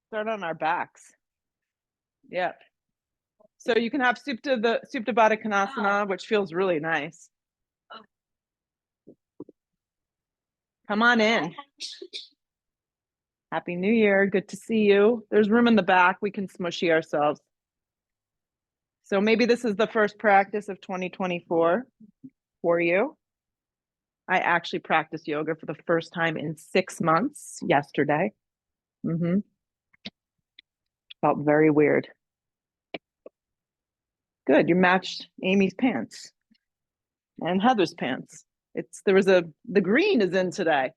Start on our backs. Yeah. So you can have Supta Baddha Konasana, which feels really nice. Come on in. Happy New Year. Good to see you. There's room in the back. We can smushy ourselves. So maybe this is the first practice of 2024 for you. I actually practiced yoga for the first time in 6 months yesterday. Felt very weird. Good. You matched Amy's pants and Heather's pants. The green is in today.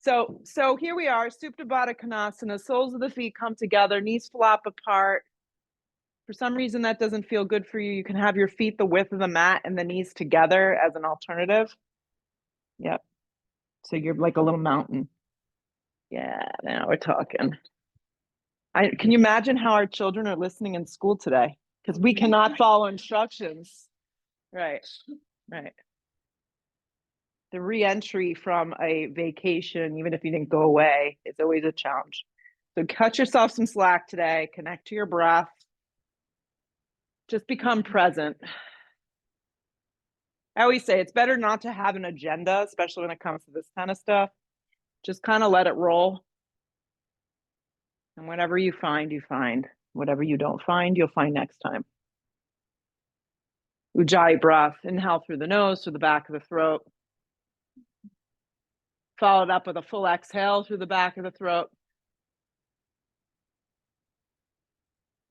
So here we are, Supta Baddha Konasana, soles of the feet come together, knees flop apart. For some reason that doesn't feel good for you, you can have your feet the width of the mat and the knees together as an alternative. Yep. So you're like a little mountain. Yeah, now we're talking. Can you imagine how our children are listening in school today? Because we cannot follow instructions. Right. The re-entry from a vacation, even if you didn't go away, is always a challenge. So cut yourself some slack today, connect to your breath, just become present. I always say it's better not to have an agenda, especially when it comes to this kind of stuff. Just kind of let it roll. And whatever you find, you find. Whatever you don't find, you'll find next time. Ujjayi breath, inhale through the nose, through the back of the throat. Followed up with a full exhale through the back of the throat.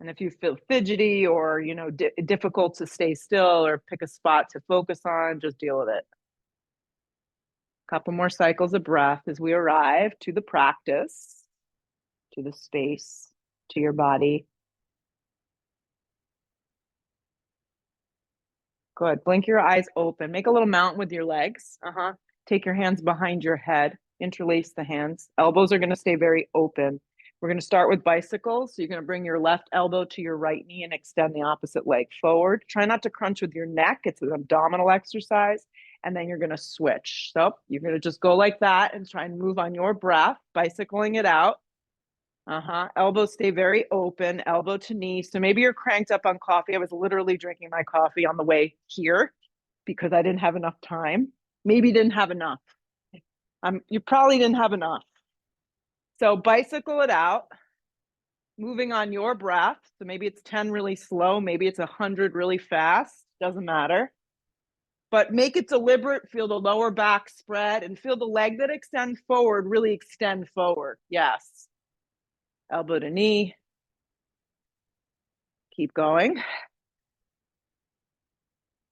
And if you feel fidgety or, difficult to stay still or pick a spot to focus on, just deal with it. Couple more cycles of breath as we arrive to the practice, to the space, to your body. Good. Blink your eyes open. Make a little mountain with your legs. Take your hands behind your head. Interlace the hands. Elbows are going to stay very open. We're going to start with bicycles. So you're going to bring your left elbow to your right knee and extend the opposite leg forward. Try not to crunch with your neck. It's an abdominal exercise. And then you're going to switch. So you're going to just go like that and try and move on your breath, bicycling it out. Elbows stay very open, elbow to knee. So maybe you're cranked up on coffee. I was literally drinking my coffee on the way here because I didn't have enough time. Maybe you didn't have enough. You probably didn't have enough. So bicycle it out, moving on your breath. So maybe it's 10 really slow. Maybe it's 100 really fast. Doesn't matter. But make it deliberate. Feel the lower back spread and feel the leg that extends forward really extend forward. Yes. Elbow to knee. Keep going.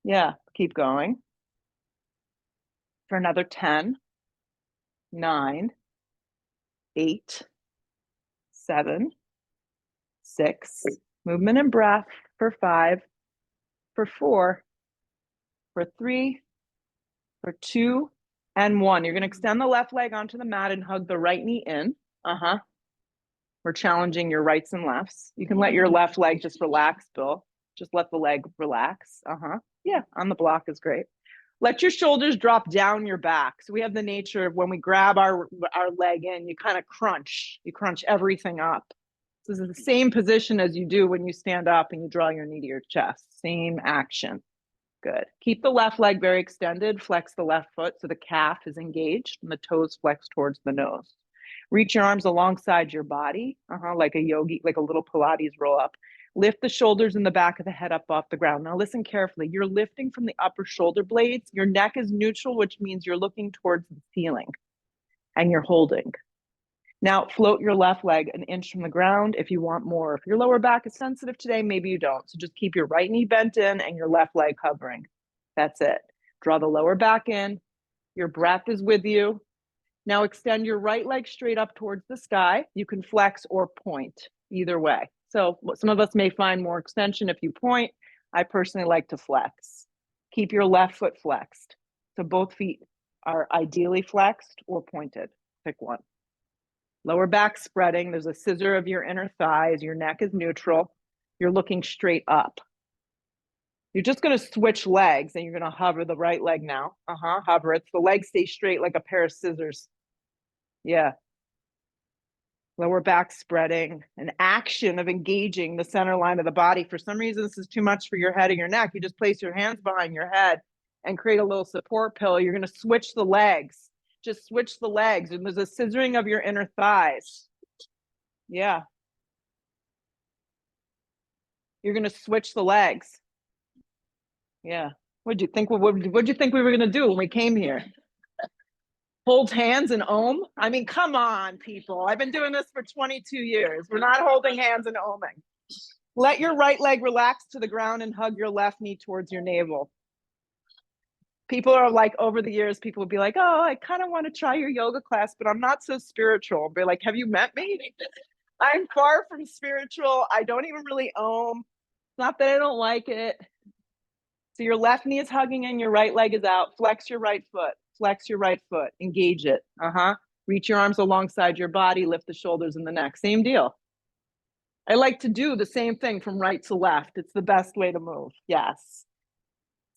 Yeah, keep going. For another 10, 9, 8, 7, 6. Movement and breath for 5, for 4, for 3, for 2, and 1. You're going to extend the left leg onto the mat and hug the right knee in. We're challenging your rights and lefts. You can let your left leg just relax, Bill. Just let the leg relax. Yeah, on the block is great. Let your shoulders drop down your back. So we have the nature of when we grab our leg in, you kind of crunch. You crunch everything up. So this is the same position as you do when you stand up and you draw your knee to your chest. Same action. Good. Keep the left leg very extended. Flex the left foot so the calf is engaged and the toes flex towards the nose. Reach your arms alongside your body, like a yogi, like a little Pilates roll up. Lift the shoulders and the back of the head up off the ground. Now listen carefully. You're lifting from the upper shoulder blades. Your neck is neutral, which means you're looking towards the ceiling and you're holding. Now float your left leg an inch from the ground if you want more. If your lower back is sensitive today, maybe you don't. So just keep your right knee bent in and your left leg hovering. That's it. Draw the lower back in. Your breath is with you. Now extend your right leg straight up towards the sky. You can flex or point, either way. So some of us may find more extension if you point. I personally like to flex. Keep your left foot flexed. So both feet are ideally flexed or pointed. Pick one. Lower back spreading. There's a scissor of your inner thighs. Your neck is neutral. You're looking straight up. You're just going to switch legs and you're going to hover the right leg now. Hover it. The leg stays straight like a pair of scissors. Yeah. Lower back spreading, an action of engaging the center line of the body. For some reason, this is too much for your head and your neck. You just place your hands behind your head and create a little support pillow. You're going to switch the legs. Just switch the legs. And there's a scissoring of your inner thighs. Yeah. You're going to switch the legs. Yeah. What'd you think? What'd you think we were going to do when we came here? Hold hands and ohm? I mean, come on, people. I've been doing this for 22 years. We're not holding hands and ohming. Let your right leg relax to the ground and hug your left knee towards your navel. People are like, over the years, people will be like, oh, I kind of want to try your yoga class, but I'm not so spiritual. I'll be like, have you met me? I'm far from spiritual. I don't even really ohm. It's not that I don't like it. So your left knee is hugging in, your right leg is out. Flex your right foot. Flex your right foot. Engage it. Reach your arms alongside your body. Lift the shoulders and the neck. Same deal. I like to do the same thing from right to left. It's the best way to move. Yes.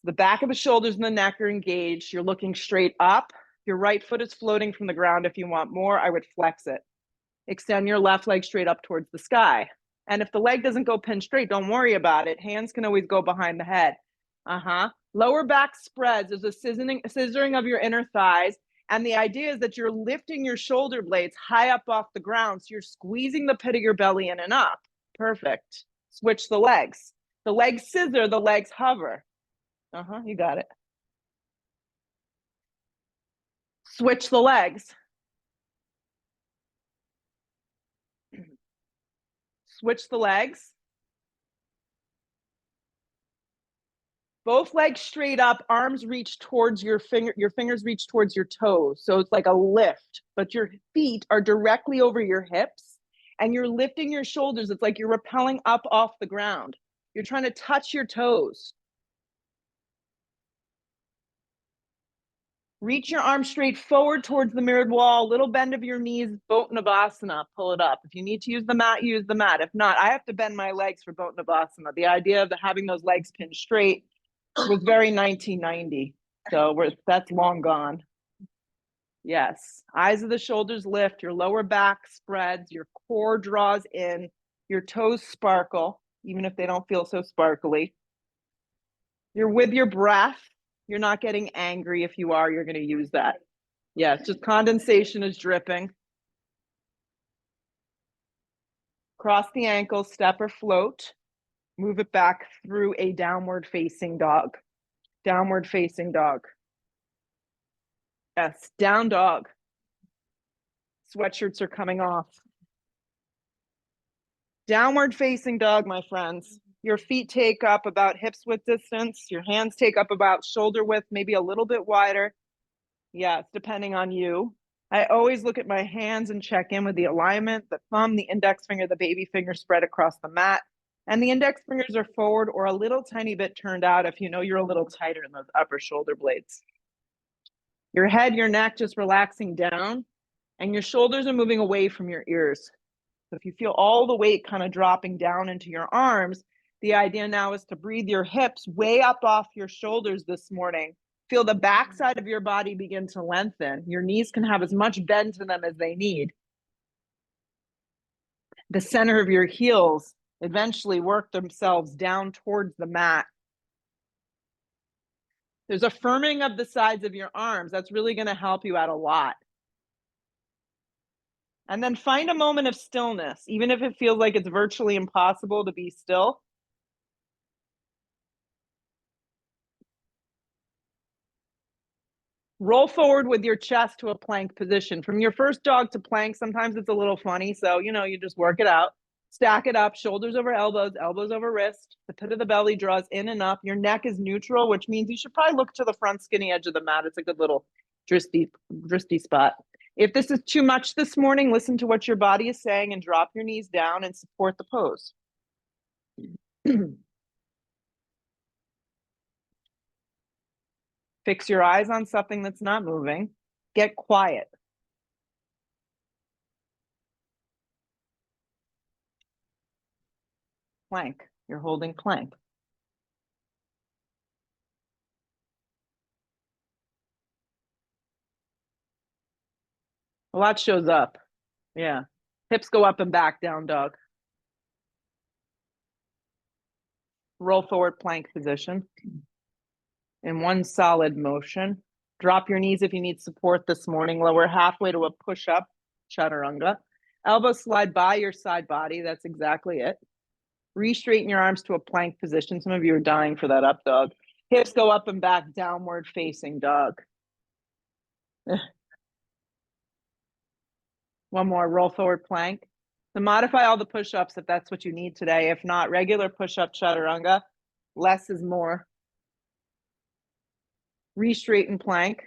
The back of the shoulders and the neck are engaged. You're looking straight up. Your right foot is floating from the ground. If you want more, I would flex it. Extend your left leg straight up towards the sky. And if the leg doesn't go pin straight, don't worry about it. Hands can always go behind the head. Lower back spreads. There's a scissoring of your inner thighs. And the idea is that you're lifting your shoulder blades high up off the ground. So you're squeezing the pit of your belly in and up. Perfect. Switch the legs. The legs scissor, the legs hover. You got it. Switch the legs. Switch the legs. Both legs straight up, arms reach towards your fingers reach towards your toes. So it's like a lift, but your feet are directly over your hips and you're lifting your shoulders. It's like you're rappelling up off the ground. You're trying to touch your toes. Reach your arms straight forward towards the mirrored wall, little bend of your knees, Bhotanabhasana, pull it up. If you need to use the mat, use the mat. If not, I have to bend my legs for Bhotanabhasana. The idea of having those legs pinned straight was very 1990. So that's long gone. Yes. Eyes of the shoulders lift, your lower back spreads, your core draws in, your toes sparkle, even if they don't feel so sparkly. You're with your breath. You're not getting angry. If you are, you're going to use that. Yes, just condensation is dripping. Cross the ankles, step or float. Move it back through a downward facing dog. Downward facing dog. Yes, down dog. Sweatshirts are coming off. Downward facing dog, my friends. Your feet take up about hips width distance. Your hands take up about shoulder width, maybe a little bit wider. Yes, depending on you. I always look at my hands and check in with the alignment, the thumb, the index finger, the baby finger spread across the mat. And the index fingers are forward or a little tiny bit turned out if you know you're a little tighter in those upper shoulder blades. Your head, your neck just relaxing down, and your shoulders are moving away from your ears. So if you feel all the weight kind of dropping down into your arms, the idea now is to breathe your hips way up off your shoulders this morning. Feel the backside of your body begin to lengthen. Your knees can have as much bend to them as they need. The center of your heels eventually work themselves down towards the mat. There's a firming of the sides of your arms. That's really going to help you out a lot. And then find a moment of stillness, even if it feels like it's virtually impossible to be still. Roll forward with your chest to a plank position. From your first dog to plank, sometimes it's a little funny. So, you just work it out. Stack it up, shoulders over elbows, elbows over wrist. The pit of the belly draws in and up. Your neck is neutral, which means you should probably look to the front skinny edge of the mat. It's a good little dristy spot. If this is too much this morning, listen to what your body is saying and drop your knees down and support the pose. Fix your eyes on something that's not moving. Get quiet. Plank. You're holding plank. A lot shows up. Yeah. Hips go up and back, down dog. Roll forward, plank position. In one solid motion. Drop your knees if you need support this morning. Lower halfway to a push-up, chaturanga. Elbows slide by your side body. That's exactly it. Re-straighten your arms to a plank position. Some of you are dying for that up dog. Hips go up and back, downward facing dog. One more, roll forward plank. So modify all the push-ups if that's what you need today. If not, regular push-up chaturanga. Less is more. Re-straighten plank.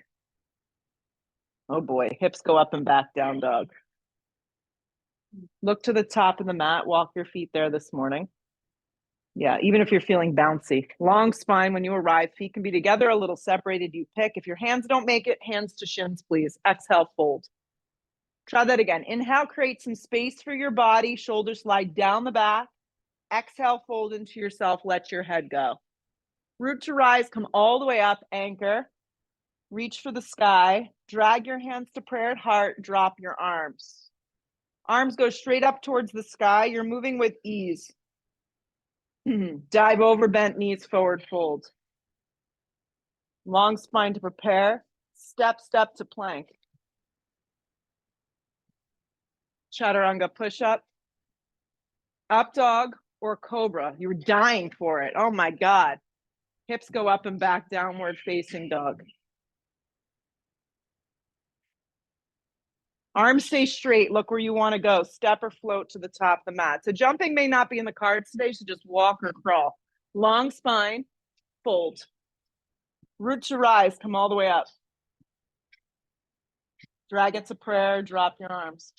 Oh boy, hips go up and back, down dog. Look to the top of the mat, walk your feet there this morning. Yeah, even if you're feeling bouncy. Long spine when you arrive, feet can be together, a little separated, you pick. If your hands don't make it, hands to shins, please. Exhale, fold. Try that again. Inhale, create some space for your body, shoulders slide down the back. Exhale, fold into yourself, let your head go. Root to rise, come all the way up, anchor. Reach for the sky, drag your hands to prayer at heart, drop your arms. Arms go straight up towards the sky. You're moving with ease. Dive over, bent knees, forward fold. Long spine to prepare. Step, step to plank. Chaturanga push-up. Up dog or cobra. You were dying for it. Oh my God. Hips go up and back, downward facing dog. Arms stay straight. Look where you want to go. Step or float to the top of the mat. So jumping may not be in the cards today, so just walk or crawl. Long spine, fold. Root to rise, come all the way up. Drag it to prayer, drop your arms.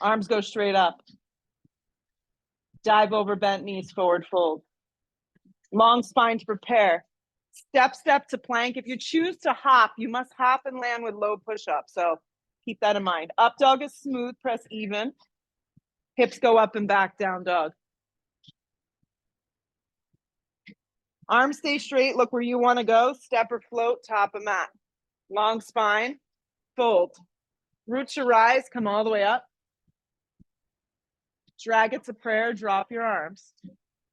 Arms go straight up. Dive over, bent knees, forward fold. Long spine to prepare. Step, step to plank. If you choose to hop, you must hop and land with low push-up. So keep that in mind. Up dog is smooth, press even. Hips go up and back, down dog. Arms stay straight, look where you want to go. Step or float, top of mat. Long spine, fold. Root to rise, come all the way up. Drag it to prayer, drop your arms.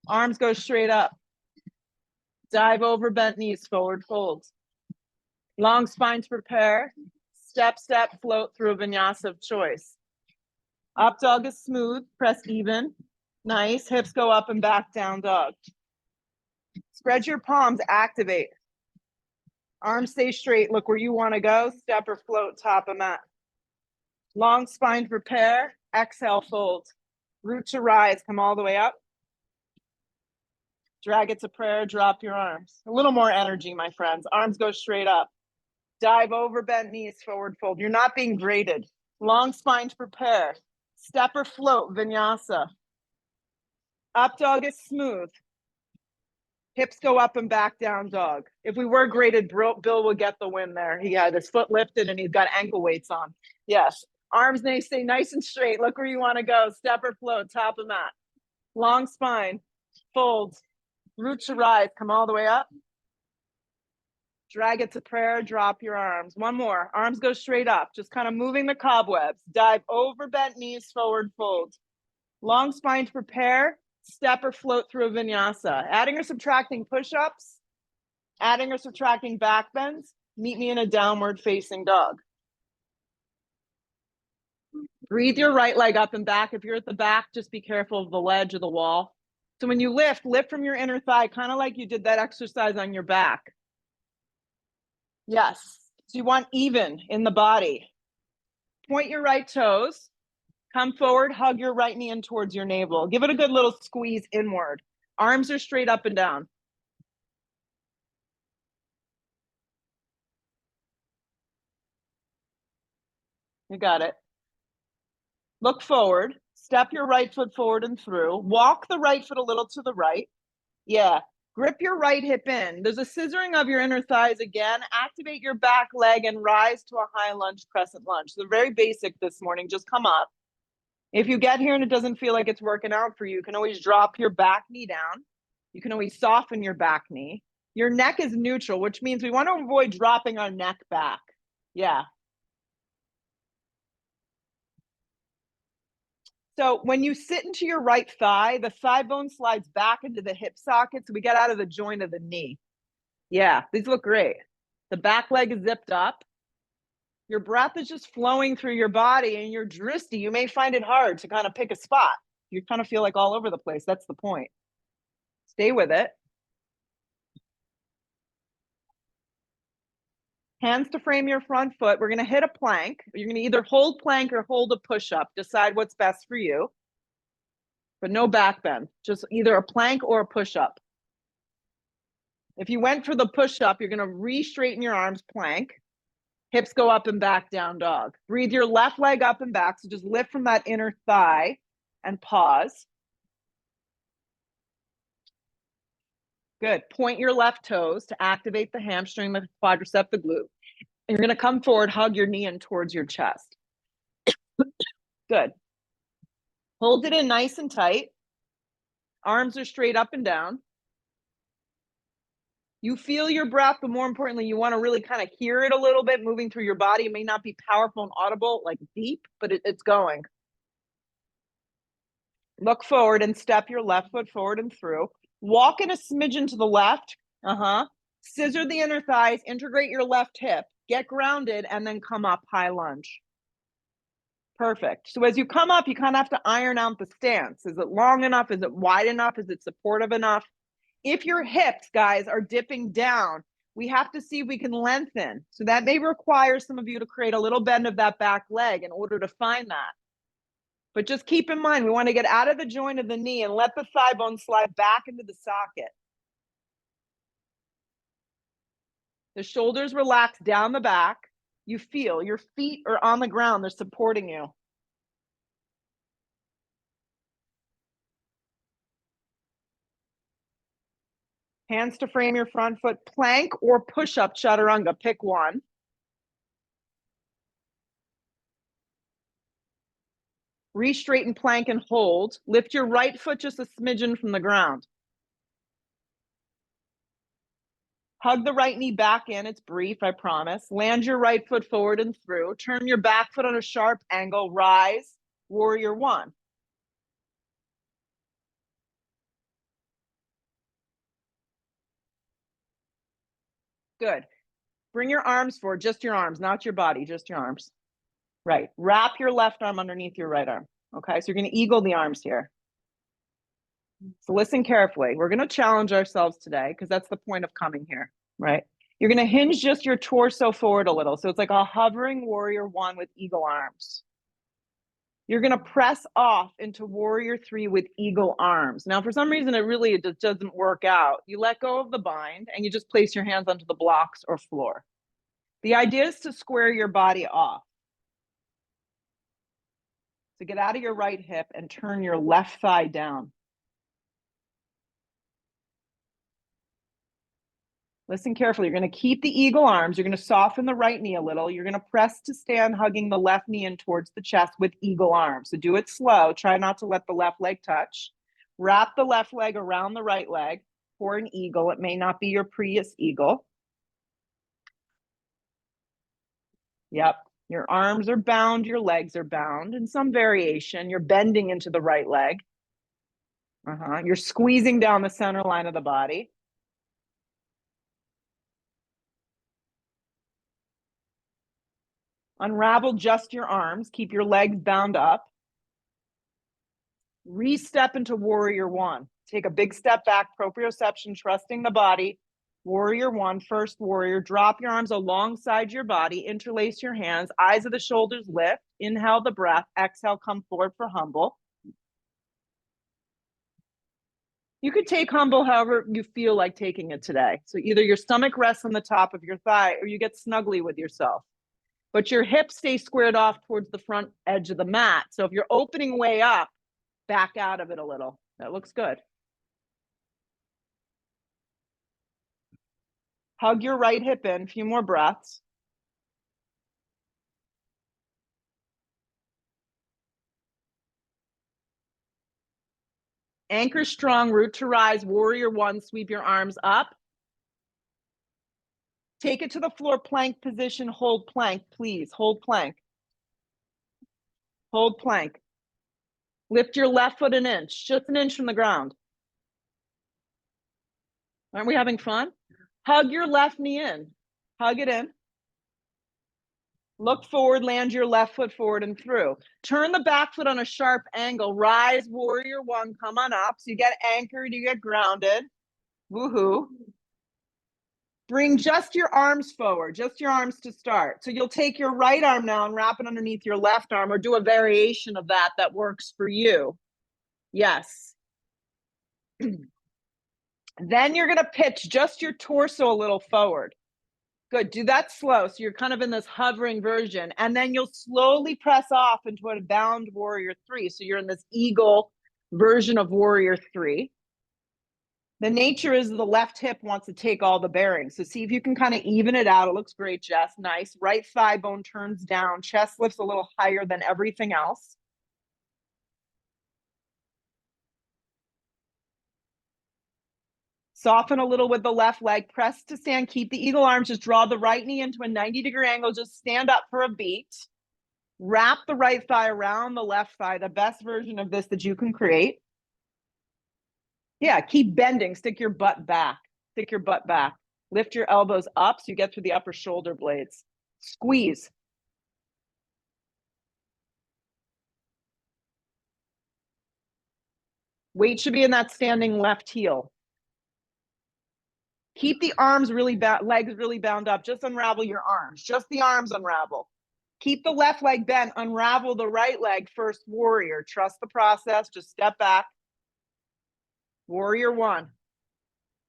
Arms go straight up. Dive over, bent knees, forward fold. Long spine to prepare. Step, step, float through a vinyasa of choice. Up dog is smooth, press even. Nice, hips go up and back, down dog. Spread your palms, activate. Arms stay straight, look where you want to go. Step or float, top of mat. Long spine prepare, exhale, fold. Root to rise, come all the way up. Drag it to prayer, drop your arms. A little more energy, my friends. Arms go straight up. Dive over, bent knees, forward fold. You're not being graded. Long spine to prepare. Step or float, vinyasa. Up dog is smooth. Hips go up and back, down dog. If we were graded, Bill would get the win there. He had his foot lifted and he's got ankle weights on. Yes. Arms stay nice and straight. Look where you want to go. Step or float, top of mat. Long spine, fold. Root to rise, come all the way up. Drag it to prayer, drop your arms. One more. Arms go straight up, just kind of moving the cobwebs. Dive over, bent knees, forward fold. Long spine to prepare. Step or float through a vinyasa. Adding or subtracting push-ups, adding or subtracting back bends. Meet me in a downward facing dog. Breathe your right leg up and back. If you're at the back, just be careful of the ledge or the wall. So when you lift from your inner thigh, kind of like you did that exercise on your back. Yes, so you want even in the body. Point your right toes. Come forward, hug your right knee in towards your navel. Give it a good little squeeze inward. Arms are straight up and down. You got it. Look forward. Step your right foot forward and through. Walk the right foot a little to the right. Yeah. Grip your right hip in. There's a scissoring of your inner thighs again. Activate your back leg and rise to a high lunge, crescent lunge. So very basic this morning. Just come up. If you get here and it doesn't feel like it's working out for you, you can always drop your back knee down. You can always soften your back knee. Your neck is neutral, which means we want to avoid dropping our neck back. Yeah. So when you sit into your right thigh, the thigh bone slides back into the hip socket. So we get out of the joint of the knee. Yeah, these look great. The back leg is zipped up. Your breath is just flowing through your body and you're dristy. You may find it hard to kind of pick a spot. You kind of feel like all over the place. That's the point. Stay with it. Hands to frame your front foot. We're going to hit a plank. You're going to either hold plank or hold a push-up. Decide what's best for you. But no back bend. Just either a plank or a push-up. If you went for the push-up, you're going to re-straighten your arms, plank. Hips go up and back, down dog. Breathe your left leg up and back. So just lift from that inner thigh and pause. Good. Point your left toes to activate the hamstring, the quadricep, the glute. And you're going to come forward, hug your knee in towards your chest. Good. Hold it in nice and tight. Arms are straight up and down. You feel your breath, but more importantly, you want to really kind of hear it a little bit moving through your body. It may not be powerful and audible, like deep, but it's going. Look forward and step your left foot forward and through. Walk in a smidgen to the left. Scissor the inner thighs, integrate your left hip, get grounded, and then come up, high lunge. Perfect. So as you come up, you kind of have to iron out the stance. Is it long enough? Is it wide enough? Is it supportive enough? If your hips, guys, are dipping down, we have to see if we can lengthen. So that may require some of you to create a little bend of that back leg in order to find that. But just keep in mind, we want to get out of the joint of the knee and let the thigh bone slide back into the socket. The shoulders relax down the back. You feel your feet are on the ground. They're supporting you. Hands to frame your front foot, plank or push-up chaturanga. Pick one. Re-straighten plank and hold. Lift your right foot just a smidgen from the ground. Hug the right knee back in. It's brief, I promise. Land your right foot forward and through. Turn your back foot on a sharp angle. Rise, warrior one. Good. Bring your arms forward, just your arms, not your body, just your arms. Right. Wrap your left arm underneath your right arm. Okay, so you're going to eagle the arms here. So listen carefully. We're going to challenge ourselves today because that's the point of coming here, right? You're going to hinge just your torso forward a little. So it's like a hovering warrior one with eagle arms. You're going to press off into warrior three with eagle arms. Now, for some reason, it just doesn't work out. You let go of the bind and you just place your hands onto the blocks or floor. The idea is to square your body off. So get out of your right hip and turn your left thigh down. Listen carefully. You're going to keep the eagle arms. You're going to soften the right knee a little. You're going to press to stand, hugging the left knee in towards the chest with eagle arms. So do it slow. Try not to let the left leg touch. Wrap the left leg around the right leg for an eagle. It may not be your Prius eagle. Yep. Your arms are bound. Your legs are bound in some variation. You're bending into the right leg. You're squeezing down the center line of the body. Unravel just your arms. Keep your legs bound up. Re-step into warrior one. Take a big step back, proprioception, trusting the body. Warrior one, first warrior. Drop your arms alongside your body. Interlace your hands. Eyes of the shoulders lift. Inhale the breath. Exhale, come forward for humble. You could take humble however you feel like taking it today. So either your stomach rests on the top of your thigh or you get snuggly with yourself. But your hips stay squared off towards the front edge of the mat. So if you're opening way up, back out of it a little. That looks good. Hug your right hip in. A few more breaths. Anchor strong, root to rise, warrior one. Sweep your arms up. Take it to the floor, plank position. Hold plank, please. Hold plank. Hold plank. Lift your left foot an inch, just an inch from the ground. Aren't we having fun? Hug your left knee in. Hug it in. Look forward, land your left foot forward and through. Turn the back foot on a sharp angle. Rise, warrior one, come on up. So you get anchored, you get grounded. Woohoo. Bring just your arms forward, just your arms to start. So you'll take your right arm now and wrap it underneath your left arm, or do a variation of that that works for you. Yes. Then you're going to pitch just your torso a little forward. Good. Do that slow. So you're kind of in this hovering version. And then you'll slowly press off into a bound warrior three. So you're in this eagle version of warrior three. The nature is the left hip wants to take all the bearings. So see if you can kind of even it out. It looks great, Jess. Nice. Right thigh bone turns down. Chest lifts a little higher than everything else. Soften a little with the left leg. Press to stand. Keep the eagle arms. Just draw the right knee into a 90-degree angle. Just stand up for a beat. Wrap the right thigh around the left thigh. The best version of this that you can create. Yeah, keep bending. Stick your butt back. Stick your butt back. Lift your elbows up so you get through the upper shoulder blades. Squeeze. Weight should be in that standing left heel. Keep the arms really legs really bound up. Just unravel your arms. Just the arms unravel. Keep the left leg bent. Unravel the right leg. First warrior. Trust the process. Just step back. Warrior one.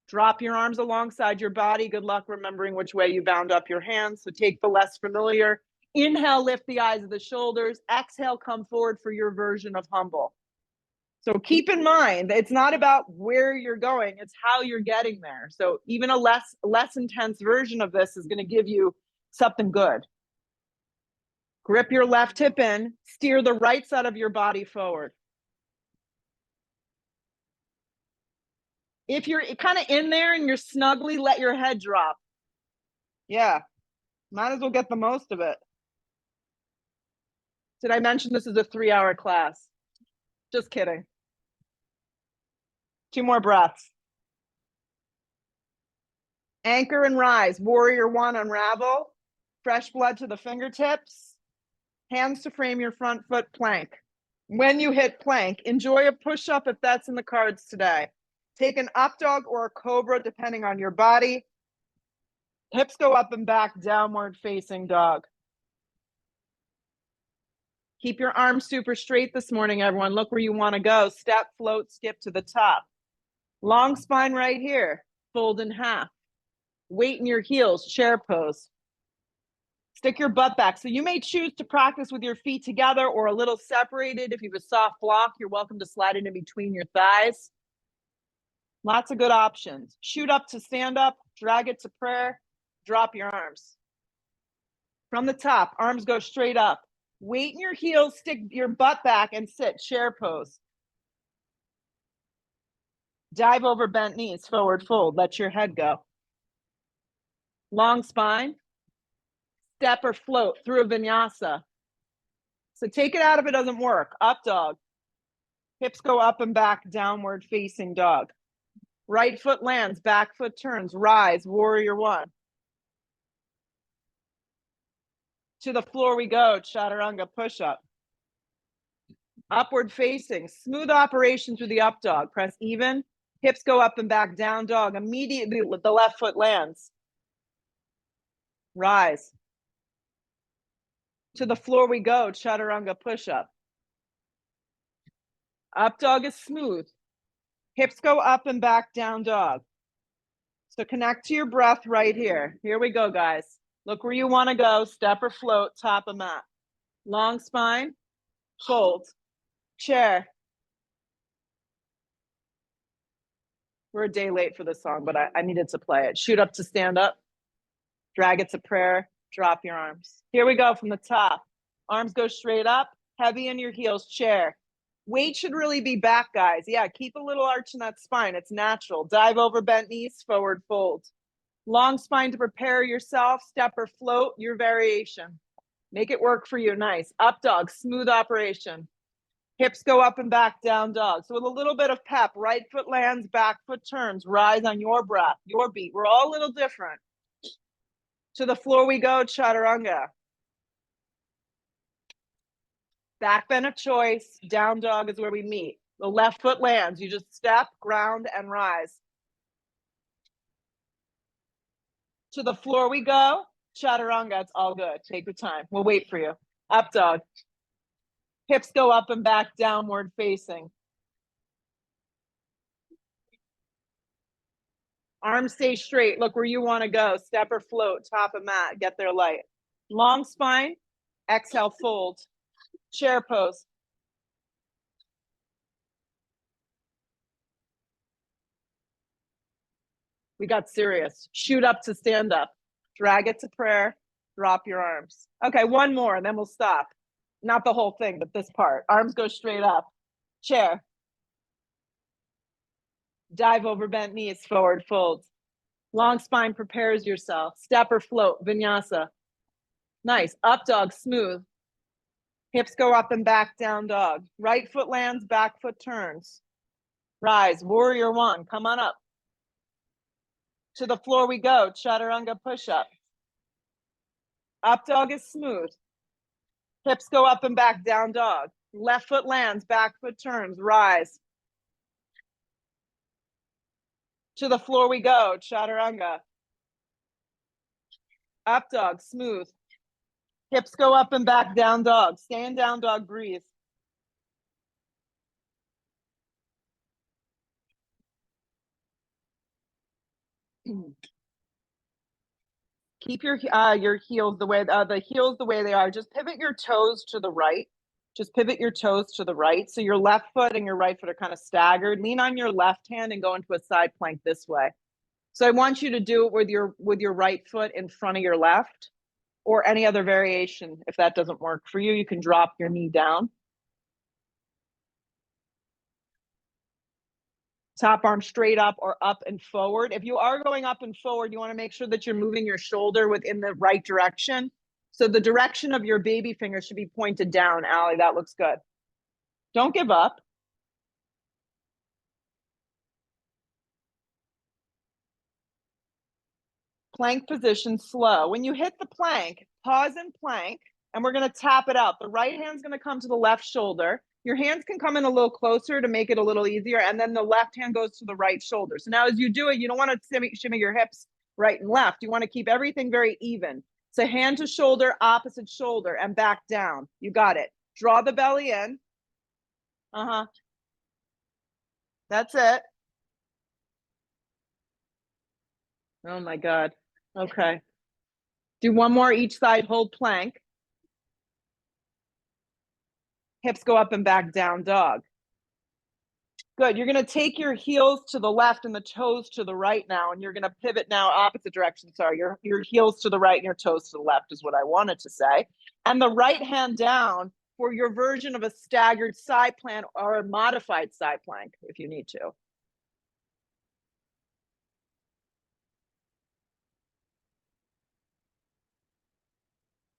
Drop your arms alongside your body. Good luck remembering which way you bound up your hands. So take the less familiar. Inhale, lift the eyes of the shoulders. Exhale, come forward for your version of humble. So keep in mind, it's not about where you're going, it's how you're getting there. So even a less intense version of this is going to give you something good. Grip your left hip in, steer the right side of your body forward. If you're kind of in there and you're snugly, let your head drop. Yeah, might as well get the most of it. Did I mention this is a 3-hour class? Just kidding. 2 more breaths. Anchor and rise. Warrior one, unravel. Fresh blood to the fingertips. Hands to frame your front foot, plank. When you hit plank, enjoy a push-up if that's in the cards today. Take an up dog or a cobra, depending on your body. Hips go up and back, downward facing dog. Keep your arms super straight this morning, everyone. Look where you want to go. Step, float, skip to the top. Long spine right here. Fold in half. Weight in your heels, chair pose. Stick your butt back. So you may choose to practice with your feet together or a little separated. If you have a soft block, you're welcome to slide it in between your thighs. Lots of good options. Shoot up to stand up, drag it to prayer, drop your arms. From the top, arms go straight up. Weight in your heels, stick your butt back and sit, chair pose. Dive over bent knees, forward fold, let your head go. Long spine, step or float through a vinyasa. So take it out if it doesn't work. Up dog. Hips go up and back, downward facing dog. Right foot lands, back foot turns, rise, warrior one. To the floor we go, chaturanga push-up. Upward facing, smooth operation through the up dog. Press even, hips go up and back, down dog. Immediately the left foot lands. Rise. To the floor we go, chaturanga push-up. Up dog is smooth. Hips go up and back, down dog. So connect to your breath right here. Here we go, guys. Look where you want to go. Step or float, top of mat. Long spine, fold, chair. We're a day late for this song, but I needed to play it. Shoot up to stand up. Drag it to prayer. Drop your arms. Here we go from the top. Arms go straight up. Heavy in your heels, chair. Weight should really be back, guys. Yeah, keep a little arch in that spine. It's natural. Dive over bent knees, forward fold. Long spine to prepare yourself. Step or float, your variation. Make it work for you. Nice. Up dog, smooth operation. Hips go up and back, down dog. So with a little bit of pep, right foot lands, back foot turns, rise on your breath, your beat. We're all a little different. To the floor we go, chaturanga. Back bend of choice, down dog is where we meet. The left foot lands, you just step, ground, and rise. To the floor we go, chaturanga, it's all good. Take your time, we'll wait for you. Up dog. Hips go up and back, downward facing. Arms stay straight, look where you wanna go. Step or float, top of mat, get there light. Long spine, exhale, fold. Chair pose. We got serious. Shoot up to stand up. Drag it to prayer. Drop your arms. Okay, one more and then we'll stop. Not the whole thing, but this part. Arms go straight up. Chair. Dive over bent knees, forward fold. Long spine prepares yourself. Step or float, vinyasa. Nice. Up dog, smooth. Hips go up and back, down dog. Right foot lands, back foot turns. Rise, warrior one, come on up. To the floor we go, chaturanga push-up. Up dog is smooth. Hips go up and back, down dog. Left foot lands, back foot turns, rise. To the floor we go, chaturanga. Up dog, smooth. Hips go up and back, down dog. Stay in down dog, breathe. Keep your heels the way they are. Just pivot your toes to the right. Just pivot your toes to the right. So your left foot and your right foot are kind of staggered. Lean on your left hand and go into a side plank this way. So I want you to do it with your right foot in front of your left, or any other variation. If that doesn't work for you, you can drop your knee down. Top arm straight up or up and forward. If you are going up and forward, you want to make sure that you're moving your shoulder within the right direction. So the direction of your baby finger should be pointed down, Allie. That looks good. Don't give up. Plank position, slow. When you hit the plank, pause and plank, and we're going to tap it out. The right hand's going to come to the left shoulder. Your hands can come in a little closer to make it a little easier, and then the left hand goes to the right shoulder. So now as you do it, you don't want to shimmy your hips right and left. You want to keep everything very even. So hand to shoulder, opposite shoulder, and back down. You got it. Draw the belly in. That's it. Oh my God. Okay. Do one more each side, hold plank. Hips go up and back, down dog. Good. You're going to take your heels to the left and the toes to the right now, and you're going to pivot now opposite direction. Sorry, your heels to the right and your toes to the left is what I wanted to say. And the right hand down for your version of a staggered side plank or a modified side plank if you need to.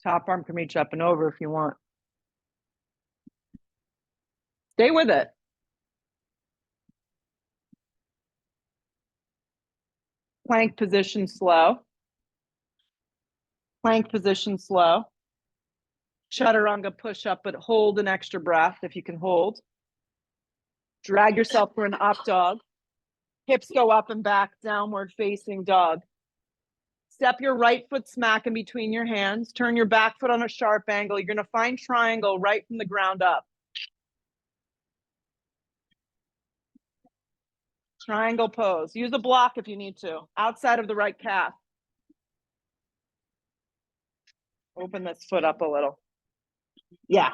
Top arm can reach up and over if you want. Stay with it. Plank position slow. Plank position slow. Chaturanga push up, but hold an extra breath if you can hold. Drag yourself for an up dog. Hips go up and back, downward facing dog. Step your right foot smack in between your hands. Turn your back foot on a sharp angle. You're going to find triangle right from the ground up. Triangle pose. Use a block if you need to, outside of the right calf. Open this foot up a little. Yeah.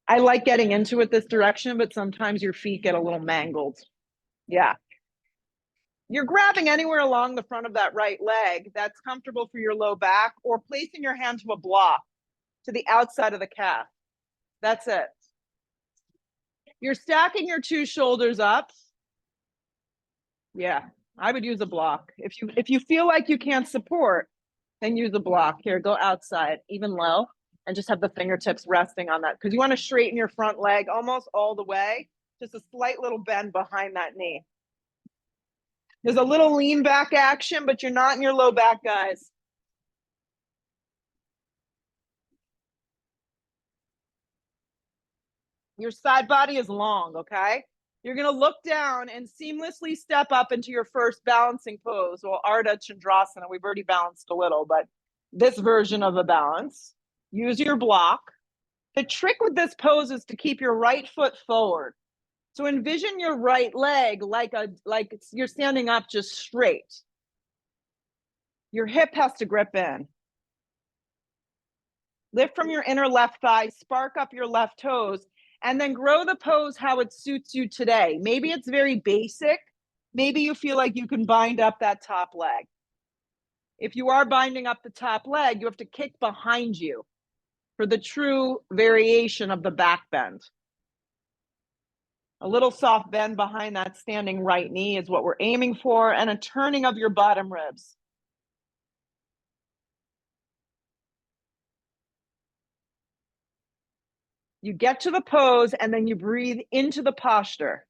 I like getting into it this direction, but sometimes your feet get a little mangled. Yeah. You're grabbing anywhere along the front of that right leg that's comfortable for your low back, or placing your hand to a block to the outside of the calf. That's it. You're stacking your two shoulders up. Yeah, I would use a block. If you feel like you can't support, then use a block. Here, go outside, even low. and just have the fingertips resting on that because you want to straighten your front leg almost all the way. Just a slight little bend behind that knee. There's a little lean back action, but you're not in your low back, guys. Your side body is long, okay? You're going to look down and seamlessly step up into your first balancing pose. Well, Ardha Chandrasana, we've already balanced a little, but this version of a balance. Use your block. The trick with this pose is to keep your right foot forward. So envision your right leg like you're standing up just straight. Your hip has to grip in. Lift from your inner left thigh, spark up your left toes, and then grow the pose how it suits you today. Maybe it's very basic. Maybe you feel like you can bind up that top leg. If you are binding up the top leg, you have to kick behind you for the true variation of the back bend. A little soft bend behind that standing right knee is what we're aiming for, and a turning of your bottom ribs. You get to the pose and then you breathe into the posture.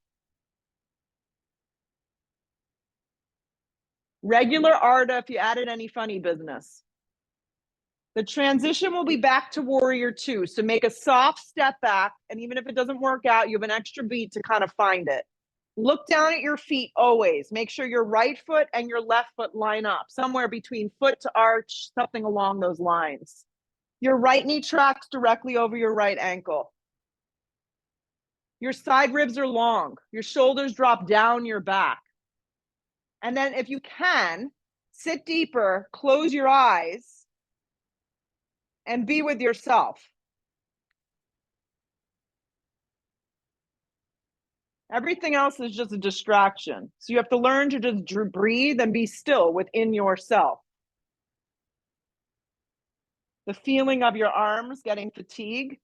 Regular Ardha if you added any funny business. The transition will be back to warrior two. So make a soft step back. And even if it doesn't work out, you have an extra beat to kind of find it. Look down at your feet always. Make sure your right foot and your left foot line up. Somewhere between foot to arch, something along those lines. Your right knee tracks directly over your right ankle. Your side ribs are long. Your shoulders drop down your back. And then if you can, sit deeper, close your eyes, and be with yourself. Everything else is just a distraction. So you have to learn to just breathe and be still within yourself. The feeling of your arms getting fatigued,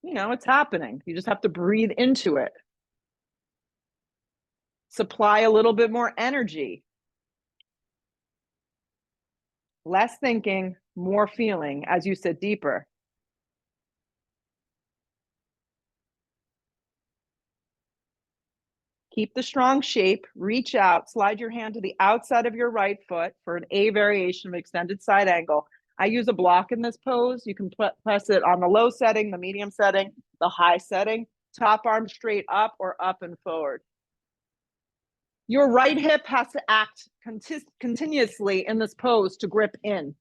you know, it's happening. You just have to breathe into it. Supply a little bit more energy. Less thinking, more feeling as you sit deeper. Keep the strong shape, reach out, slide your hand to the outside of your right foot for an A variation of extended side angle. I use a block in this pose. You can press it on the low setting, the medium setting, the high setting, top arm straight up or up and forward. Your right hip has to act continuously in this pose to grip in.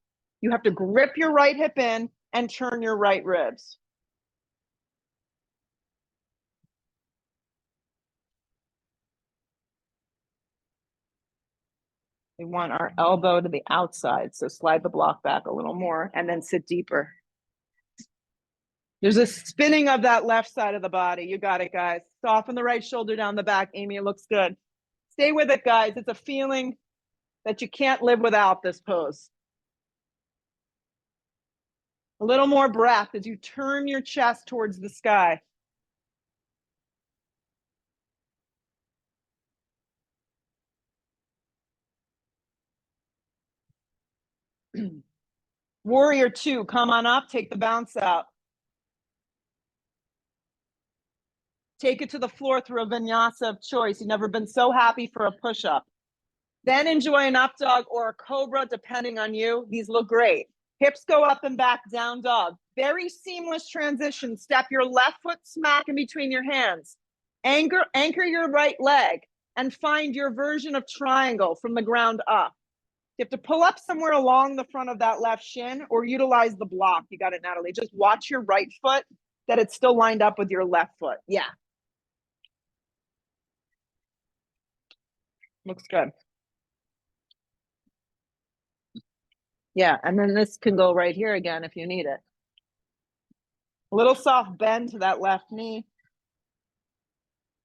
You have to grip your right hip in and turn your right ribs. We want our elbow to the outside. So slide the block back a little more and then sit deeper. There's a spinning of that left side of the body. You got it, guys. Soften the right shoulder down the back. Amy, it looks good. Stay with it, guys. It's a feeling that you can't live without this pose. A little more breath as you turn your chest towards the sky. Warrior two, come on up, take the bounce out. Take it to the floor through a vinyasa of choice. You've never been so happy for a push-up. Then enjoy an up dog or a cobra, depending on you. These look great. Hips go up and back, down dog. Very seamless transition. Step your left foot smack in between your hands. Anchor your right leg and find your version of triangle from the ground up. You have to pull up somewhere along the front of that left shin or utilize the block. You got it, Natalie. Just watch your right foot, that it's still lined up with your left foot. Yeah. Looks good. Yeah, and then this can go right here again if you need it. A little soft bend to that left knee.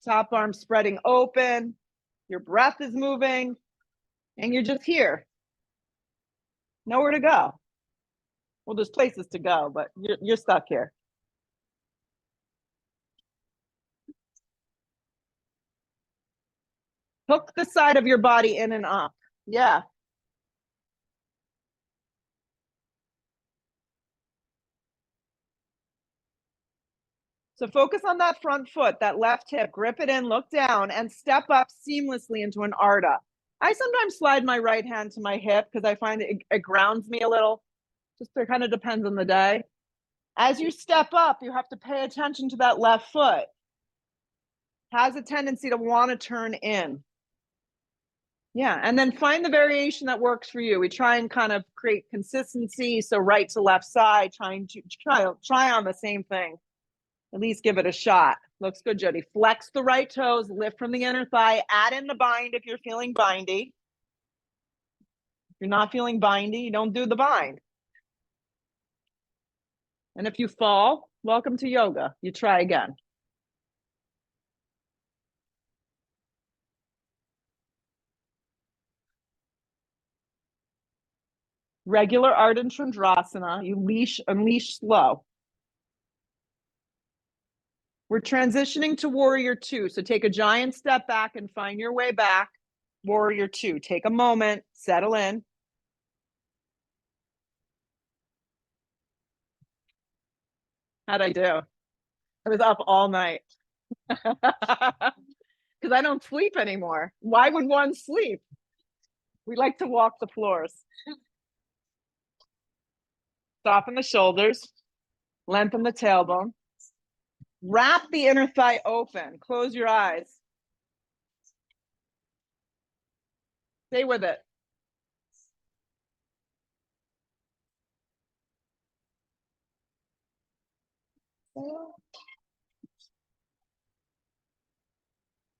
Top arm spreading open. Your breath is moving. And you're just here. Nowhere to go. Well, there's places to go, but you're stuck here. Hook the side of your body in and up. Yeah. So focus on that front foot, that left hip, grip it in, look down, and step up seamlessly into an Ardha. I sometimes slide my right hand to my hip because I find it grounds me a little. Just it kind of depends on the day. As you step up, you have to pay attention to that left foot. Has a tendency to want to turn in. Yeah, and then find the variation that works for you. We try and kind of create consistency. So right to left side, try on the same thing. At least give it a shot. Looks good, Jody. Flex the right toes, lift from the inner thigh, add in the bind if you're feeling bindy. If you're not feeling bindy, you don't do the bind. And if you fall, welcome to yoga. You try again. Regular Ardha Chandrasana, you unleash slow. We're transitioning to Warrior Two. So take a giant step back and find your way back. Warrior Two, take a moment, settle in. How'd I do? I was up all night. Because I don't sleep anymore. Why would one sleep? We like to walk the floors. Soften the shoulders, lengthen the tailbone. Wrap the inner thigh open. Close your eyes. Stay with it.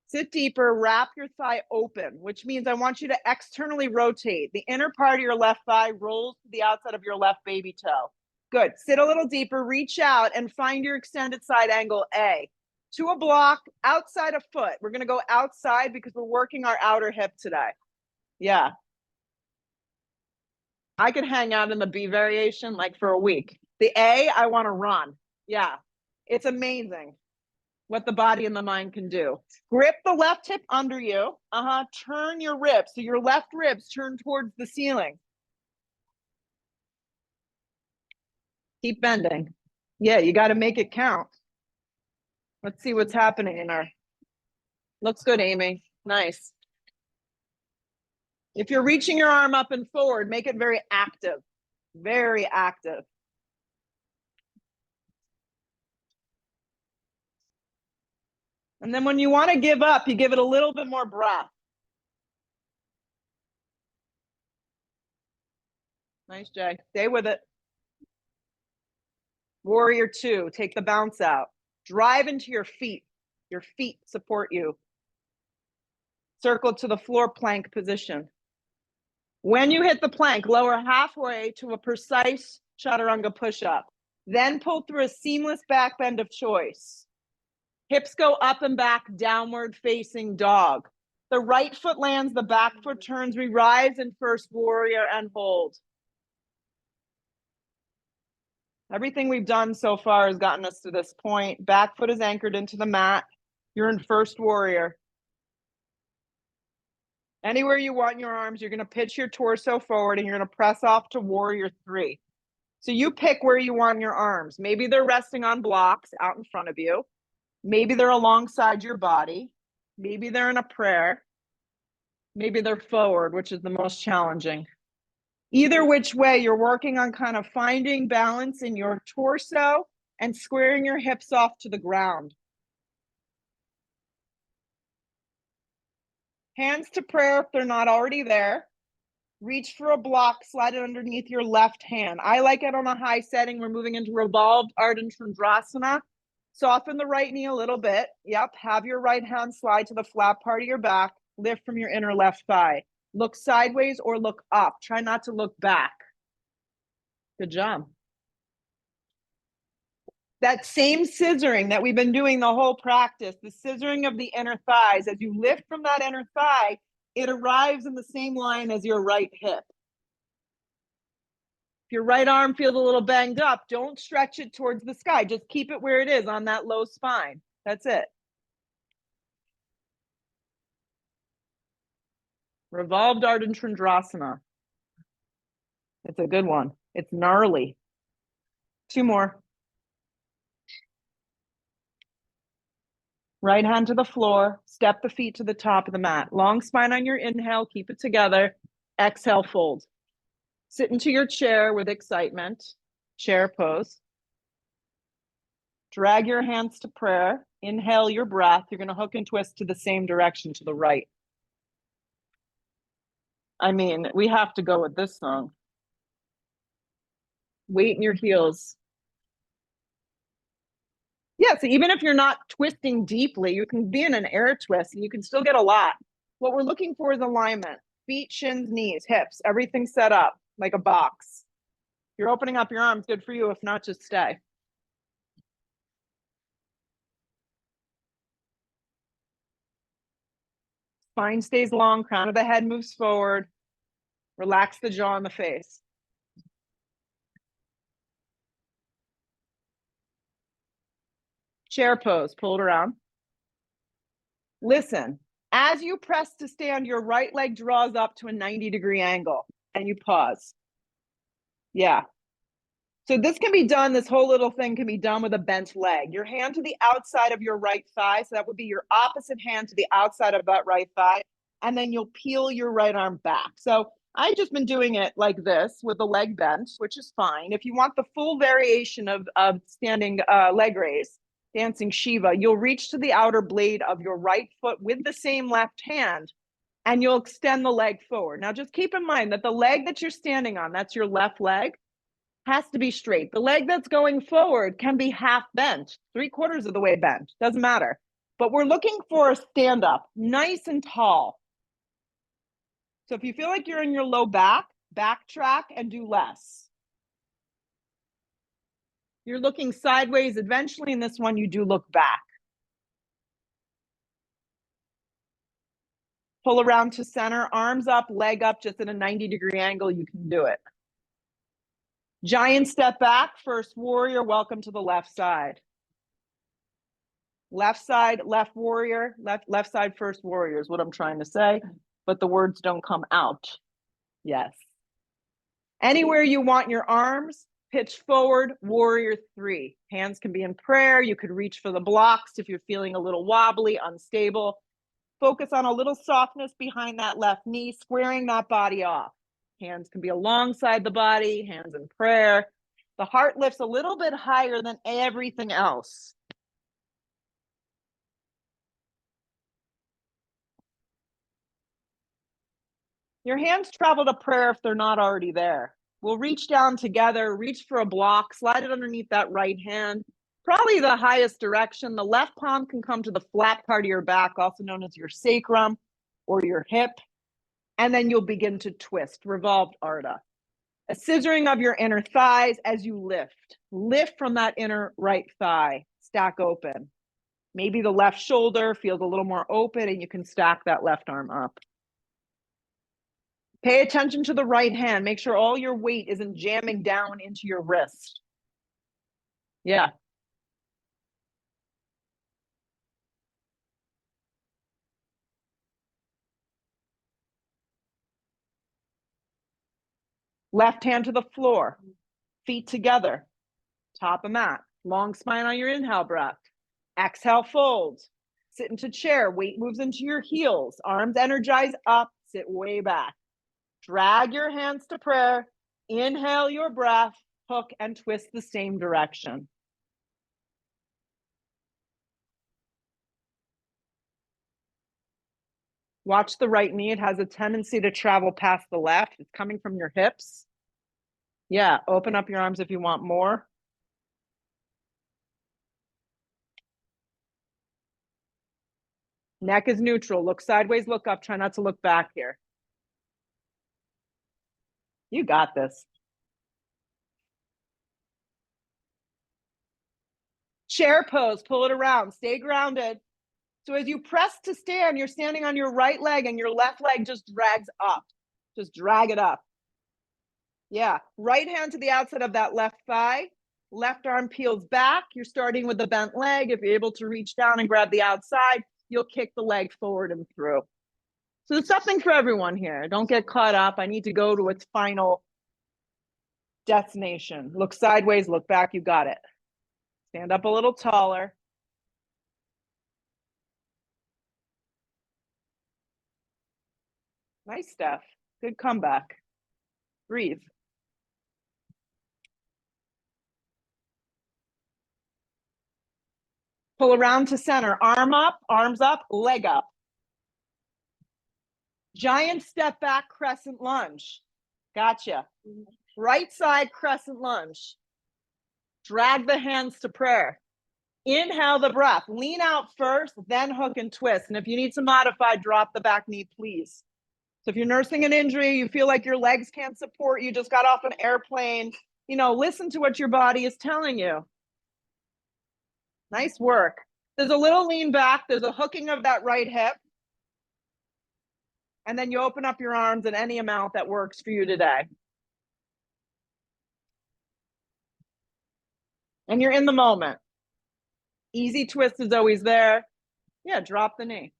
Sit deeper, wrap your thigh open, which means I want you to externally rotate. The inner part of your left thigh rolls to the outside of your left baby toe. Good. Sit a little deeper, reach out, and find your extended side angle A. To a block, outside a foot. We're going to go outside because we're working our outer hip today. Yeah. I could hang out in the B variation like for a week. The A, I want to run. Yeah. It's amazing what the body and the mind can do. Grip the left hip under you. Turn your ribs. So your left ribs turn towards the ceiling. Keep bending. Yeah, you got to make it count. Let's see what's happening in our. Looks good, Amy. Nice. If you're reaching your arm up and forward, make it very active. Very active. And then when you want to give up, you give it a little bit more breath. Nice, Jay. Stay with it. Warrior Two, take the bounce out. Drive into your feet. Your feet support you. Circle to the floor plank position. When you hit the plank, lower halfway to a precise chaturanga push-up. Then pull through a seamless back bend of choice. Hips go up and back, downward facing dog. The right foot lands, the back foot turns. We rise in first warrior and hold. Everything we've done so far has gotten us to this point. Back foot is anchored into the mat. You're in first warrior. Anywhere you want your arms, you're going to pitch your torso forward and you're going to press off to Warrior Three. So you pick where you want your arms. Maybe they're resting on blocks out in front of you. Maybe they're alongside your body. Maybe they're in a prayer. Maybe they're forward, which is the most challenging. Either which way, you're working on kind of finding balance in your torso and squaring your hips off to the ground. Hands to prayer if they're not already there. Reach for a block, slide it underneath your left hand. I like it on a high setting. We're moving into revolved Ardha Chandrasana. Soften the right knee a little bit. Yep, have your right hand slide to the flat part of your back. Lift from your inner left thigh. Look sideways or look up. Try not to look back. Good job. That same scissoring that we've been doing the whole practice, the scissoring of the inner thighs, as you lift from that inner thigh, it arrives in the same line as your right hip. If your right arm feels a little banged up, don't stretch it towards the sky. Just keep it where it is on that low spine. That's it. Revolved Ardha Chandrasana. It's a good one. It's gnarly. Two more. Right hand to the floor. Step the feet to the top of the mat. Long spine on your inhale. Keep it together. Exhale, fold. Sit into your chair with excitement. Chair pose. Drag your hands to prayer. Inhale your breath. You're going to hook and twist to the same direction to the right. I mean, we have to go with this song. Weight in your heels. Yeah, so even if you're not twisting deeply, you can be in an air twist and you can still get a lot. What we're looking for is alignment. Feet, shins, knees, hips, everything set up like a box. You're opening up your arms, good for you. If not, just stay. Spine stays long, crown of the head moves forward. Relax the jaw and the face. Chair pose, pull it around. Listen, as you press to stand, your right leg draws up to a 90-degree angle and you pause. Yeah. So this can be done, this whole little thing can be done with a bent leg. Your hand to the outside of your right thigh, so that would be your opposite hand to the outside of that right thigh, and then you'll peel your right arm back. So I've just been doing it like this with the leg bent, which is fine. If you want the full variation of standing leg raise, dancing Shiva, you'll reach to the outer blade of your right foot with the same left hand, and you'll extend the leg forward. Now just keep in mind that the leg that you're standing on, that's your left leg, has to be straight. The leg that's going forward can be half bent, 3/4 of the way bent, doesn't matter. But we're looking for a stand up, nice and tall. So if you feel like you're in your low back, backtrack and do less. You're looking sideways. Eventually in this one, you do look back. Pull around to center, arms up, leg up, just at a 90-degree angle, you can do it. Giant step back, first warrior, welcome to the left side. Left side, left warrior, left side, first warrior is what I'm trying to say, but the words don't come out. Yes. Anywhere you want your arms, pitch forward, warrior 3. Hands can be in prayer. You could reach for the blocks if you're feeling a little wobbly, unstable. Focus on a little softness behind that left knee, squaring that body off. Hands can be alongside the body, hands in prayer. The heart lifts a little bit higher than everything else. Your hands travel to prayer if they're not already there. We'll reach down together, reach for a block, slide it underneath that right hand. Probably the highest direction. The left palm can come to the flat part of your back, also known as your sacrum or your hip. And then you'll begin to twist, revolved Ardha. A scissoring of your inner thighs as you lift. Lift from that inner right thigh, stack open. Maybe the left shoulder feels a little more open and you can stack that left arm up. Pay attention to the right hand. Make sure all your weight isn't jamming down into your wrist. Yeah. Left hand to the floor. Feet together. Top of mat. Long spine on your inhale breath. Exhale, fold. Sit into chair. Weight moves into your heels. Arms energize up. Sit way back. Drag your hands to prayer. Inhale your breath. Hook and twist the same direction. Watch the right knee. It has a tendency to travel past the left. It's coming from your hips. Yeah, open up your arms if you want more. Neck is neutral. Look sideways, look up. Try not to look back here. You got this. Chair pose, pull it around. Stay grounded. So as you press to stand, you're standing on your right leg and your left leg just drags up. Just drag it up. Yeah, right hand to the outside of that left thigh. Left arm peels back. You're starting with the bent leg. If you're able to reach down and grab the outside, you'll kick the leg forward and through. So there's something for everyone here. Don't get caught up. I need to go to its final destination. Look sideways, look back. You got it. Stand up a little taller. Nice, Steph. Good comeback. Breathe. Pull around to center. Arm up, arms up, leg up. Giant step back crescent lunge. Gotcha. Right side crescent lunge. Drag the hands to prayer. Inhale the breath. Lean out first, then hook and twist. And if you need to modify, drop the back knee, please. So if you're nursing an injury, you feel like your legs can't support you, just got off an airplane, listen to what your body is telling you. Nice work. There's a little lean back. There's a hooking of that right hip. And then you open up your arms in any amount that works for you today. And you're in the moment. Easy twist is always there. Yeah, drop the knee.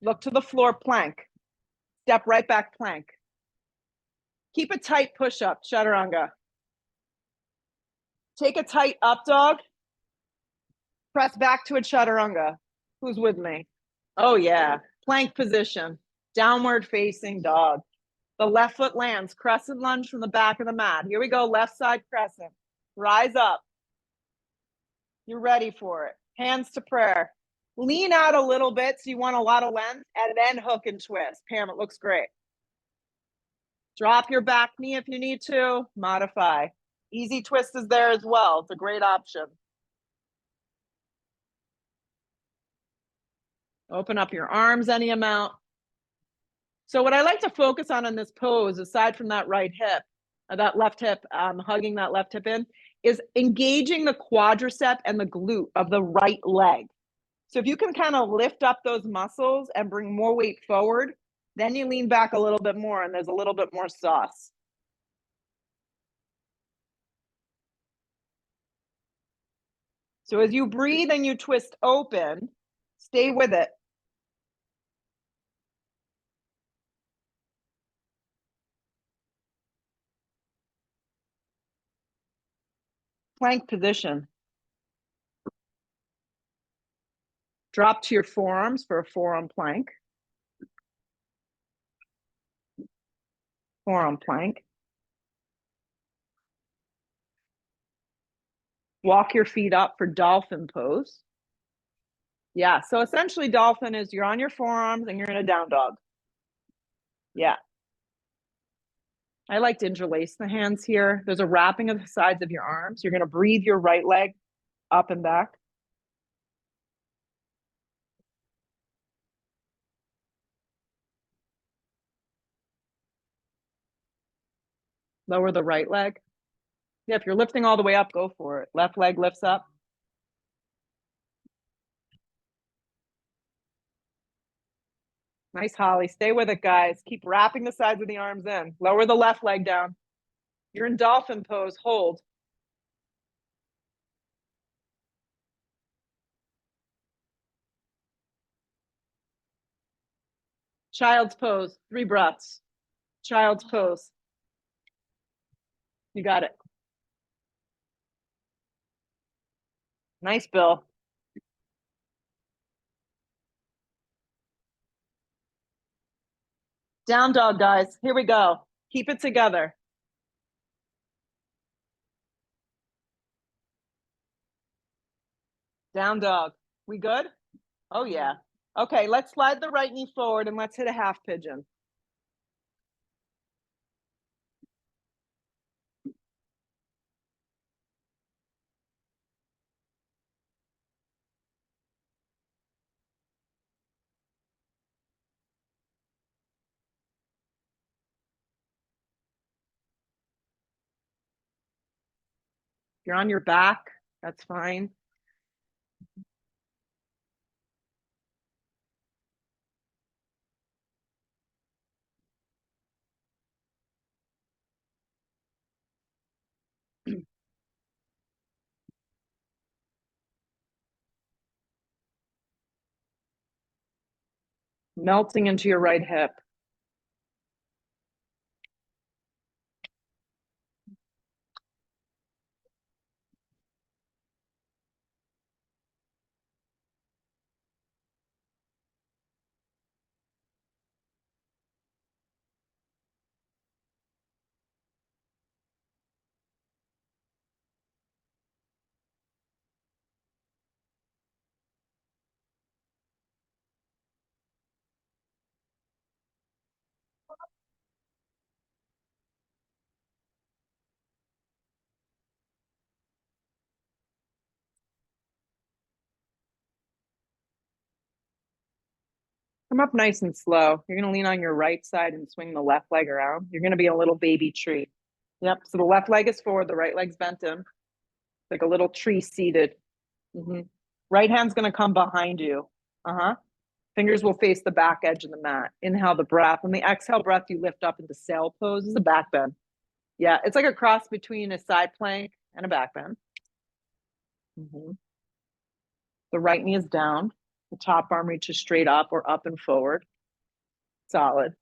Look to the floor, plank. Step right back, plank. Keep a tight push-up, chaturanga. Take a tight up dog. Press back to a chaturanga. Who's with me? Oh, yeah. Plank position. Downward facing dog. The left foot lands. Crescent lunge from the back of the mat. Here we go. Left side crescent. Rise up. You're ready for it. Hands to prayer. Lean out a little bit so you want a lot of length, and then hook and twist. Pam, it looks great. Drop your back knee if you need to. Modify. Easy twist is there as well. It's a great option. Open up your arms any amount. So what I like to focus on in this pose, aside from that right hip, that left hip, hugging that left hip in, is engaging the quadricep and the glute of the right leg. So if you can kind of lift up those muscles and bring more weight forward, then you lean back a little bit more and there's a little bit more sauce. So as you breathe and you twist open, stay with it. Plank position. Drop to your forearms for a forearm plank. Forearm plank. Walk your feet up for dolphin pose. Yeah, so essentially dolphin is you're on your forearms and you're in a down dog. Yeah. I like to interlace the hands here. There's a wrapping of the sides of your arms. You're going to breathe your right leg up and back. Lower the right leg. Yeah, if you're lifting all the way up, go for it. Left leg lifts up. Nice, Holly. Stay with it, guys. Keep wrapping the sides of the arms in. Lower the left leg down. You're in dolphin pose. Hold. Child's pose. 3 breaths. Child's pose. You got it. Nice, Bill. Down dog, guys. Here we go. Keep it together. Down dog. We good? Oh, yeah. Okay, let's slide the right knee forward and let's hit a half pigeon. If you're on your back, that's fine. Melting into your right hip. Come up nice and slow. You're going to lean on your right side and swing the left leg around. You're going to be a little baby tree. Yep. So the left leg is forward, the right leg's bent in, like a little tree seated. Right hand's going to come behind you. Fingers will face the back edge of the mat. Inhale the breath. On the exhale breath, you lift up into sail pose. This is a back bend. Yeah, it's like a cross between a side plank and a back bend. The right knee is down. The top arm reaches straight up or up and forward. Solid.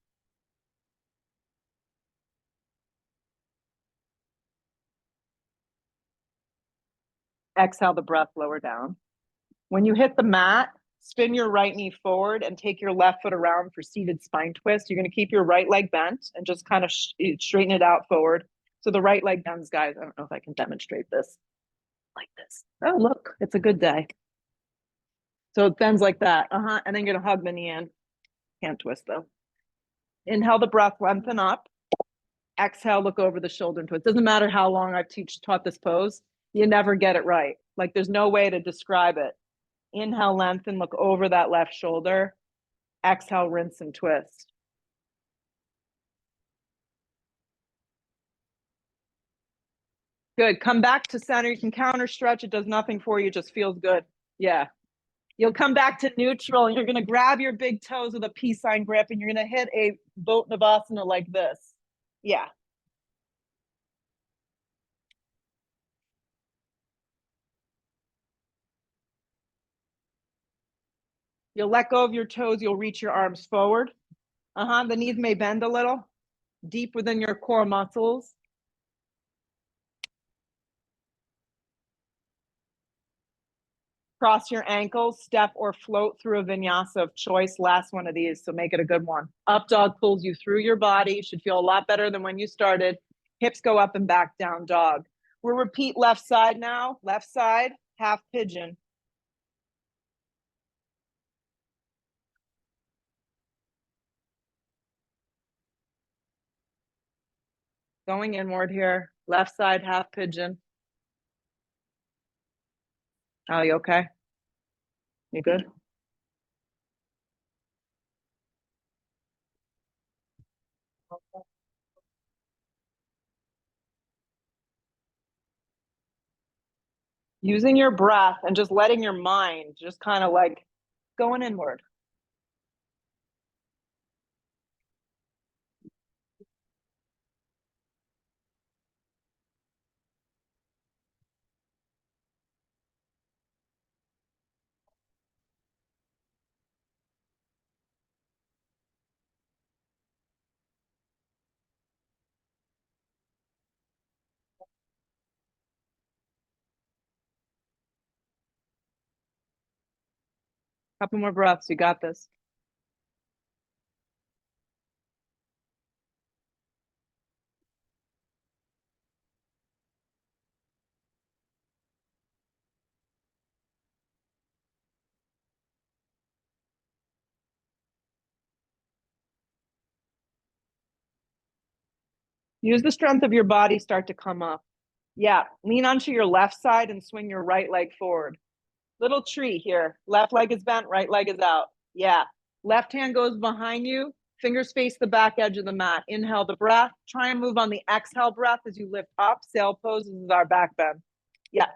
Exhale the breath, lower down. When you hit the mat, spin your right knee forward and take your left foot around for seated spine twist. You're going to keep your right leg bent and just kind of straighten it out forward. So the right leg bends, guys. I don't know if I can demonstrate this like this. Oh, look, it's a good day. So it bends like that. And then you're going to hug the knee in. Can't twist though. Inhale the breath, lengthen up. Exhale, look over the shoulder and twist. Doesn't matter how long I've taught this pose. You never get it right. Like there's no way to describe it. Inhale, lengthen, look over that left shoulder. Exhale, rinse and twist. Good. Come back to center. You can counter stretch. It does nothing for you. It just feels good. Yeah. You'll come back to neutral and you're going to grab your big toes with a peace sign grip and you're going to hit a boat navasana like this. Yeah. You'll let go of your toes. You'll reach your arms forward. The knees may bend a little. Deep within your core muscles. Cross your ankles, step or float through a vinyasa of choice. Last one of these, so make it a good one. Up dog pulls you through your body. Should feel a lot better than when you started. Hips go up and back, down dog. We'll repeat left side now. Left side, half pigeon. Going inward here. Left side, half pigeon. Oh, you okay? You good? Using your breath and just letting your mind just kind of like going inward. Couple more breaths. You got this. Use the strength of your body, start to come up. Yeah, lean onto your left side and swing your right leg forward. Little tree here. Left leg is bent, right leg is out. Yeah. Left hand goes behind you. Fingers face the back edge of the mat. Inhale the breath. Try and move on the exhale breath as you lift up. Sail pose. This is our back bend. Yeah.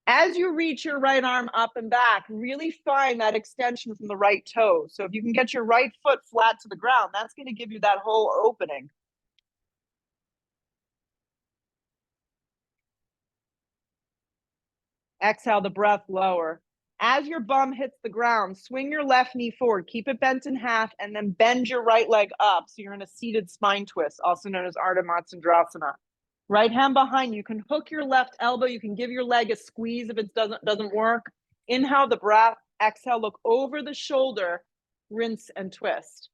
As you reach your right arm up and back, really find that extension from the right toe. So if you can get your right foot flat to the ground, that's going to give you that whole opening. Exhale the breath, lower. As your bum hits the ground, swing your left knee forward, keep it bent in half, and then bend your right leg up. So you're in a seated spine twist, also known as Ardha Matsyendrasana. Right hand behind you. You can hook your left elbow. You can give your leg a squeeze if it doesn't work. Inhale the breath. Exhale, look over the shoulder, rinse and twist.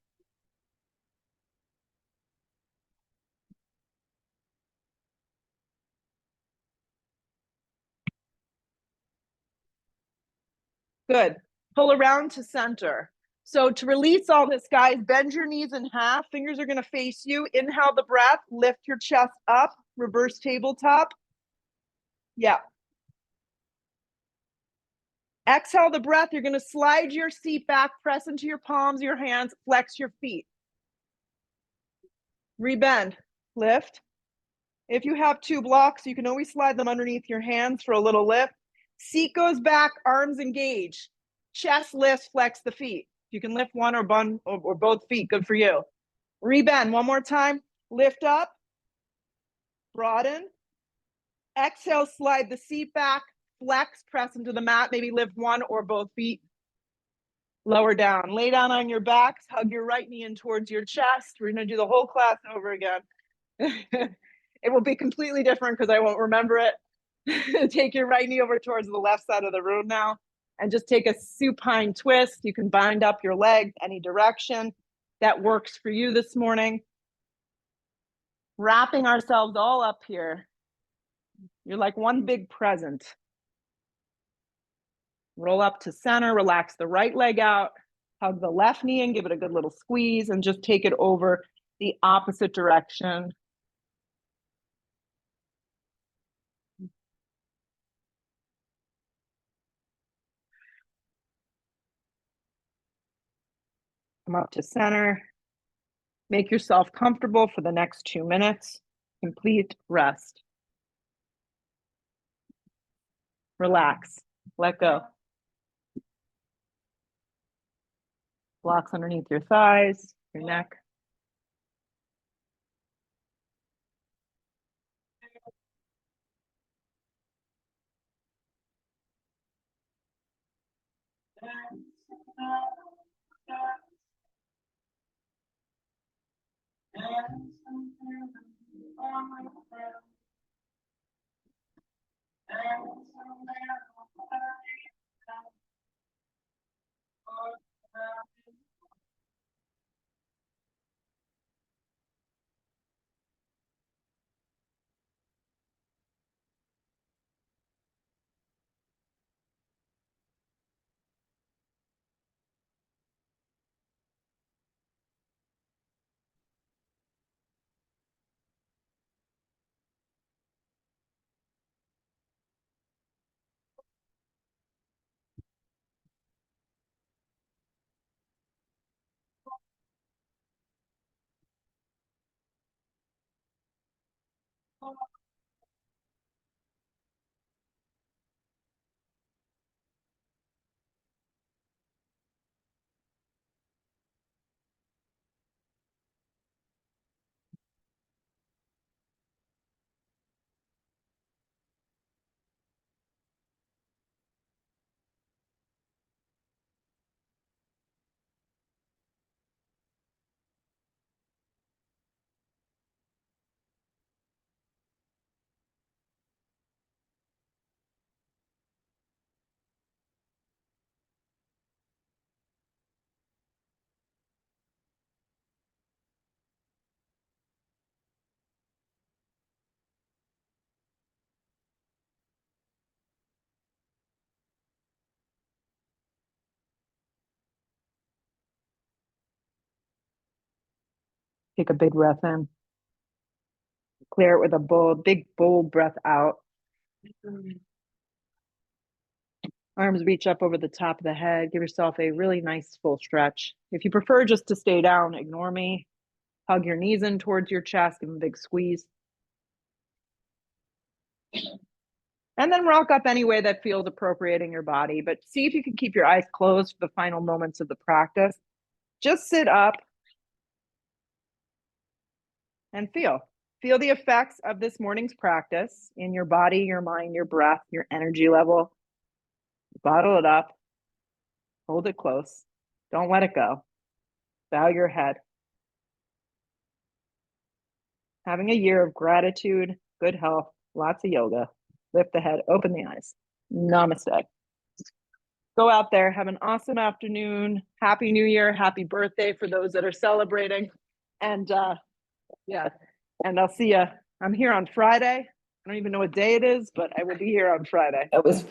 Good. Pull around to center. So to release all this, guys, bend your knees in half. Fingers are going to face you. Inhale the breath. Lift your chest up. Reverse tabletop. Yeah. Exhale the breath. You're going to slide your seat back, press into your palms, your hands, flex your feet. Rebend, lift. If you have two blocks, you can always slide them underneath your hands for a little lift. Seat goes back, arms engage. Chest lifts, flex the feet. You can lift one or both feet, good for you. Rebend, one more time. Lift up, broaden. Exhale, slide the seat back, flex, press into the mat, maybe lift one or both feet. Lower down, lay down on your backs, hug your right knee in towards your chest. We're gonna do the whole class over again. It will be completely different because I won't remember it. Take your right knee over towards the left side of the room now and just take a supine twist. You can bind up your legs any direction that works for you this morning. Wrapping ourselves all up here. You're like one big present. Roll up to center, relax the right leg out, hug the left knee and give it a good little squeeze and just take it over the opposite direction. Come up to center. Make yourself comfortable for the next 2 minutes. Complete rest. Relax. Let go. Blocks underneath your thighs, your neck. Take a big breath in. Clear it with a big, bold breath out. Arms reach up over the top of the head. Give yourself a really nice full stretch. If you prefer just to stay down, ignore me. Hug your knees in towards your chest. Give them a big squeeze. And then rock up any way that feels appropriate in your body. But see if you can keep your eyes closed for the final moments of the practice. Just sit up and feel. Feel the effects of this morning's practice in your body, your mind, your breath, your energy level. Bottle it up. Hold it close. Don't let it go. Bow your head. Having a year of gratitude, good health, lots of yoga. Lift the head, open the eyes. Namaste. Go out there, have an awesome afternoon. Happy New Year, happy birthday for those that are celebrating. And yeah, and I'll see you. I'm here on Friday. I don't even know what day it is, but I will be here on Friday. That was